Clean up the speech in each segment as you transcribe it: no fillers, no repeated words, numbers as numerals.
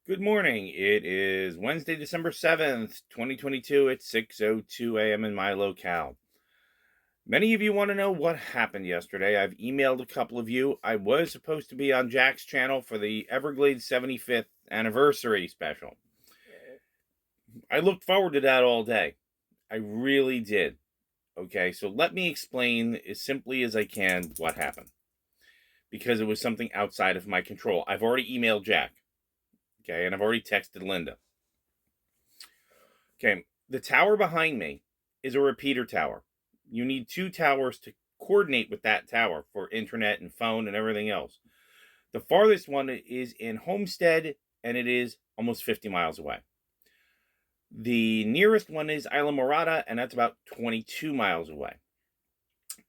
Good morning. It is Wednesday, December 7th, 2022 at 6:02 a.m. in my locale. Many of you want to know what happened yesterday. I've emailed a couple of you. I was supposed to be on Jack's channel for the Everglades 75th anniversary special. I looked forward to that all day. I really did. Okay, so let me explain as simply as I can what happened, because it was something outside of my control. I've already emailed Jack. Okay, and I've already texted Linda. Okay, the tower behind me is a repeater tower. You need two towers to coordinate with that tower for internet and phone and everything else. The farthest one is in Homestead, and it is almost 50 miles away. The nearest one is Isla Morada, and that's about 22 miles away.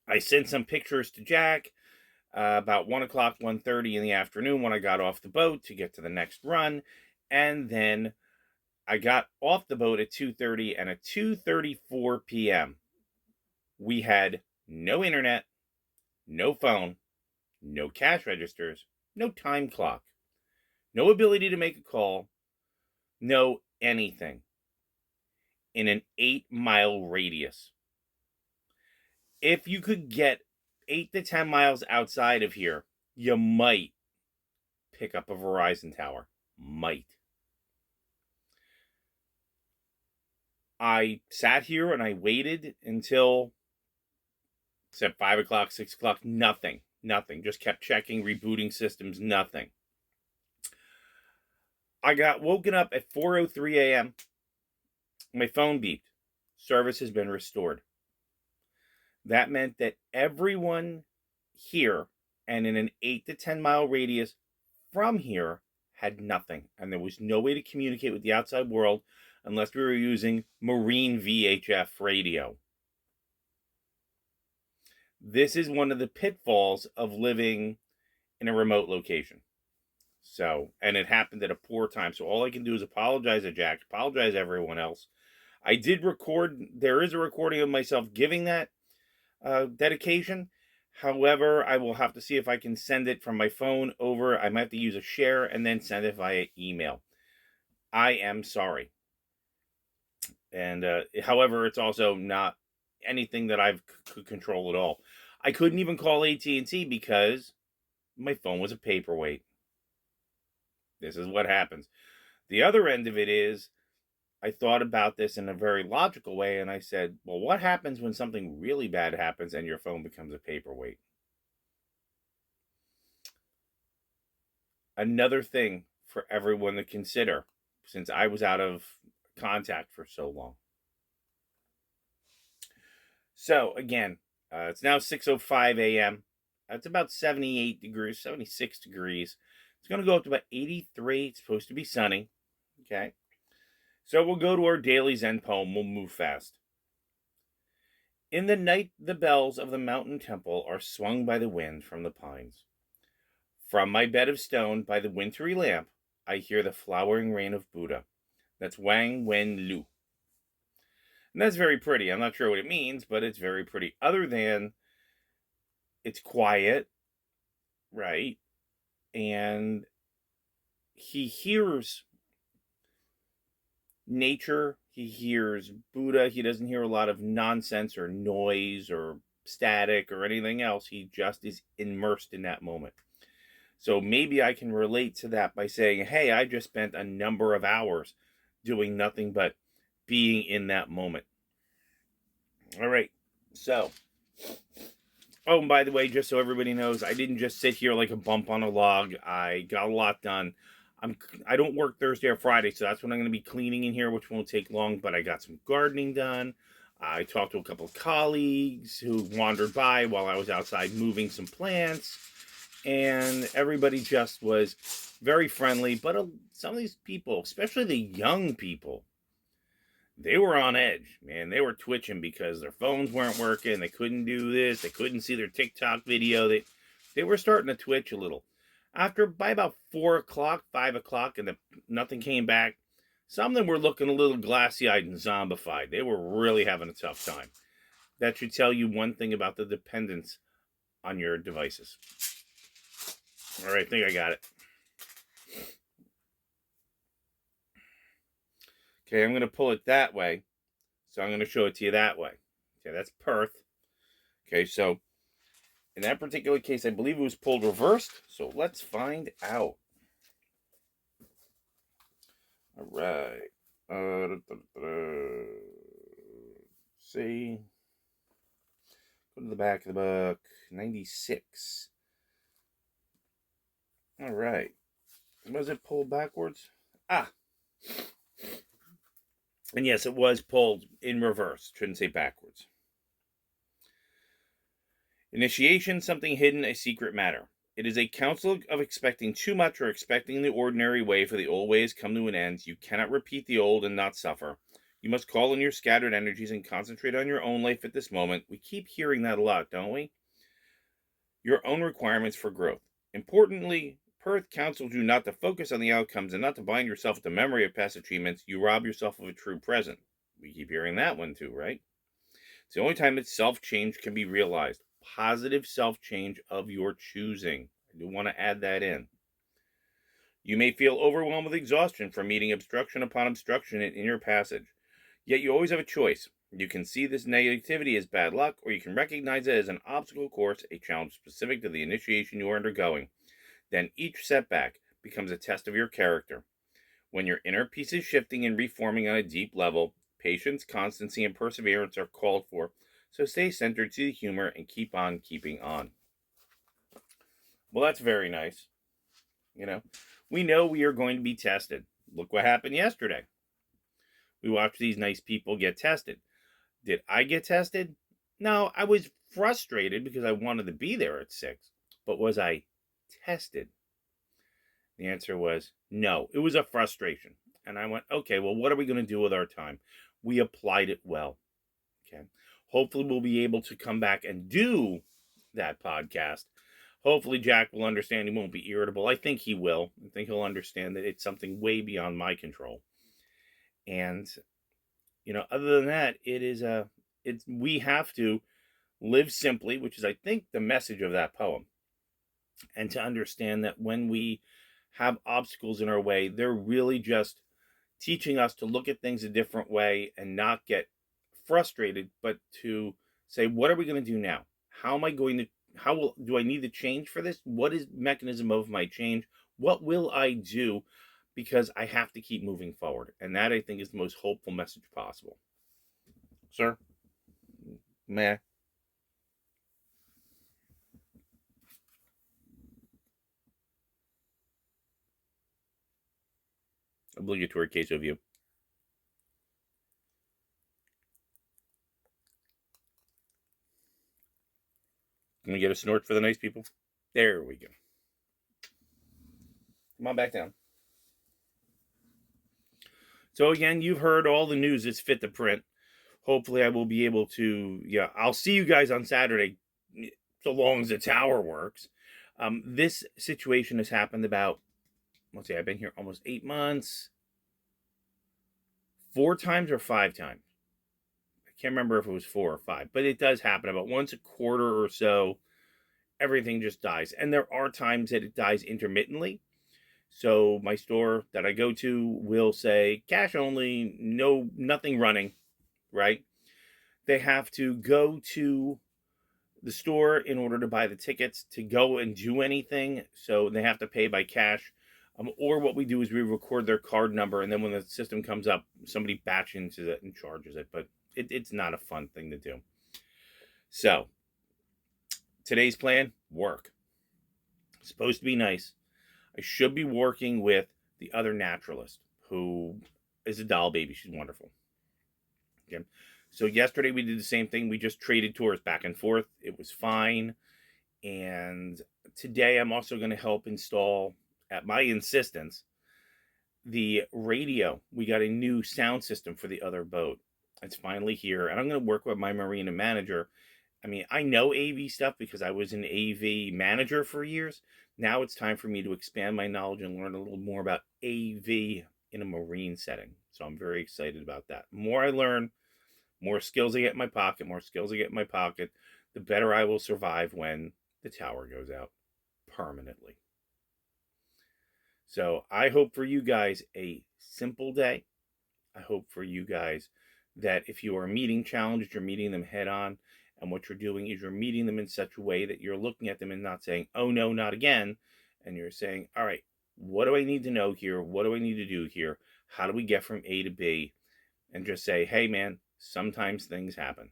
I sent some pictures to Jack about 1 o'clock, 1:30 in the afternoon when I got off the boat to get to the next run, and then I got off the boat at 2:30, and at 2:34 p.m., we had no internet, no phone, no cash registers, no time clock, no ability to make a call, no anything in an 8-mile radius. If you could get 8 to 10 miles outside of here, you might pick up a Verizon tower. Might. I sat here and I waited until, except 5 o'clock, 6 o'clock, nothing. Just kept checking, rebooting systems, nothing. I got woken up at 4:03 a.m. My phone beeped. Service has been restored. That meant that everyone here and in an 8 to 10 mile radius from here had nothing. And there was no way to communicate with the outside world unless we were using marine VHF radio. This is one of the pitfalls of living in a remote location. So, and it happened at a poor time. So all I can do is apologize to Jack, apologize to everyone else. I did record, there is a recording of myself giving that dedication. However, I will have to see if I can send it from my phone over. I might have to use a share and then send it via email. I am sorry. And however, it's also not anything that I could control at all. I couldn't even call AT&T because my phone was a paperweight. This is what happens. The other end of it is, I thought about this in a very logical way, and I said, well, what happens when something really bad happens and your phone becomes a paperweight? Another thing for everyone to consider, since I was out of contact for so long. So, again, it's now 6:05 a.m. That's about 78 degrees, 76 degrees. It's going to go up to about 83. It's supposed to be sunny. Okay. So we'll go to our daily Zen poem. We'll move fast. In the night, the bells of the mountain temple are swung by the wind from the pines. From my bed of stone by the wintry lamp, I hear the flowering rain of Buddha. That's Wang Wen Lu. And that's very pretty. I'm not sure what it means, but it's very pretty. Other than it's quiet, right? And he hears nature, he hears Buddha. He doesn't hear a lot of nonsense or noise or static or anything else. He just is immersed in that moment. So maybe I can relate to that by saying, hey, I just spent a number of hours doing nothing but being in that moment. All right. So, oh, and by the way, just so everybody knows, I didn't just sit here like a bump on a log. I got a lot done. I don't work Thursday or Friday, so that's when I'm going to be cleaning in here, which won't take long, but I got some gardening done. I talked to a couple of colleagues who wandered by while I was outside moving some plants, and everybody just was very friendly. But some of these people, especially the young people, they were on edge, man. They were twitching because their phones weren't working. They couldn't do this. They couldn't see their TikTok video. They were starting to twitch a little. By about 4 o'clock, 5 o'clock, and nothing came back, some of them were looking a little glassy-eyed and zombified. They were really having a tough time. That should tell you one thing about the dependence on your devices. All right, I think I got it. Okay, I'm going to pull it that way. So I'm going to show it to you that way. Okay, that's Perth. Okay, so in that particular case, I believe it was pulled reversed. So let's find out. All right. See. Go to the back of the book. 96. All right. Was it pulled backwards? Ah. And yes, it was pulled in reverse. Shouldn't say backwards. Initiation, something hidden, a secret matter. It is a counsel of expecting too much or expecting the ordinary way, for the old ways come to an end. You cannot repeat the old and not suffer. You must call in your scattered energies and concentrate on your own life at this moment. We keep hearing that a lot, don't we? Your own requirements for growth. Importantly, Perth counsels you not to focus on the outcomes and not to bind yourself with the memory of past achievements. You rob yourself of a true present. We keep hearing that one too, right? It's the only time that self-change can be realized. Positive self-change of your choosing. I do want to add that in. You may feel overwhelmed with exhaustion from meeting obstruction upon obstruction in your passage. Yet you always have a choice. You can see this negativity as bad luck, or you can recognize it as an obstacle course, a challenge specific to the initiation you are undergoing. Then each setback becomes a test of your character. When your inner peace is shifting and reforming on a deep level, patience, constancy, and perseverance are called for. So stay centered to the humor and keep on keeping on. Well, that's very nice. We know we are going to be tested. Look what happened yesterday. We watched these nice people get tested. Did I get tested? No, I was frustrated because I wanted to be there at 6. But was I tested? The answer was no. It was a frustration. And I went, okay, well, what are we going to do with our time? We applied it well. Okay. Hopefully we'll be able to come back and do that podcast. Hopefully Jack will understand. He won't be irritable. I think he will. I think he'll understand that it's something way beyond my control. And, other than that, we have to live simply, which is, I think, the message of that poem. And to understand that when we have obstacles in our way, they're really just teaching us to look at things a different way and not get frustrated, but to say, what are we going to do now? Do I need to change for this? What is the mechanism of my change? What will I do? Because I have to keep moving forward. And that, I think, is the most hopeful message possible. Sir? May I? Obligatory case of you. Can we get a snort for the nice people? There we go. Come on back down. So again, you've heard all the news that's fit the print. Hopefully I will be able to, I'll see you guys on Saturday, so long as the tower works. This situation has happened about, let's see, I've been here almost 8 months. 4 times or 5 times. I can't remember if it was 4 or 5, but it does happen about once a quarter or so. Everything just dies. And there are times that it dies intermittently. So my store that I go to will say cash only, nothing running, right? They have to go to the store in order to buy the tickets to go and do anything. So they have to pay by cash. Or what we do is we record their card number, and then when the system comes up, somebody batch into it and charges it. But it's not a fun thing to do. So today's plan, work. It's supposed to be nice. I should be working with the other naturalist, who is a doll baby. She's wonderful. Okay. So yesterday we did the same thing. We just traded tours back and forth. It was fine. And today I'm also going to help install, at my insistence, the radio. We got a new sound system for the other boat. It's finally here. And I'm going to work with my marina manager. I mean, I know AV stuff because I was an AV manager for years. Now it's time for me to expand my knowledge and learn a little more about AV in a marine setting. So I'm very excited about that. The more I learn, more skills I get in my pocket, the better I will survive when the tower goes out permanently. So I hope for you guys a simple day. I hope for you guys that if you are meeting challenges, you're meeting them head on. And what you're doing is you're meeting them in such a way that you're looking at them and not saying, oh no, not again. And you're saying, all right, what do I need to know here? What do I need to do here? How do we get from A to B? And just say, hey man, sometimes things happen.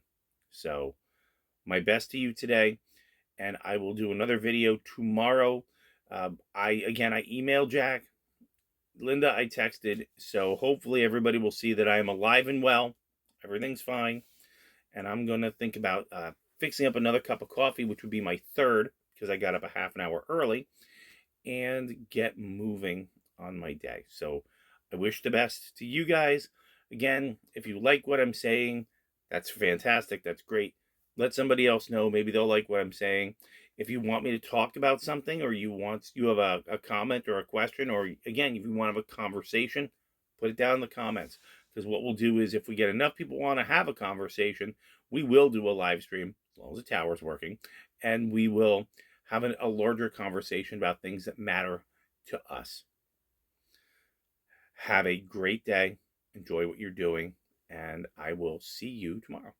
So my best to you today, and I will do another video tomorrow. I emailed Jack. Linda, I texted. So hopefully everybody will see that I am alive and well. Everything's fine. And I'm going to think about fixing up another cup of coffee, which would be my third, because I got up a half an hour early, and get moving on my day. So I wish the best to you guys. Again, if you like what I'm saying, that's fantastic. That's great. Let somebody else know. Maybe they'll like what I'm saying. If you want me to talk about something, or you have a comment or a question, or again, if you want to have a conversation, put it down in the comments. Because what we'll do is, if we get enough people want to have a conversation, we will do a live stream, as long as the tower's working, and we will have a larger conversation about things that matter to us. Have a great day. Enjoy what you're doing, and I will see you tomorrow.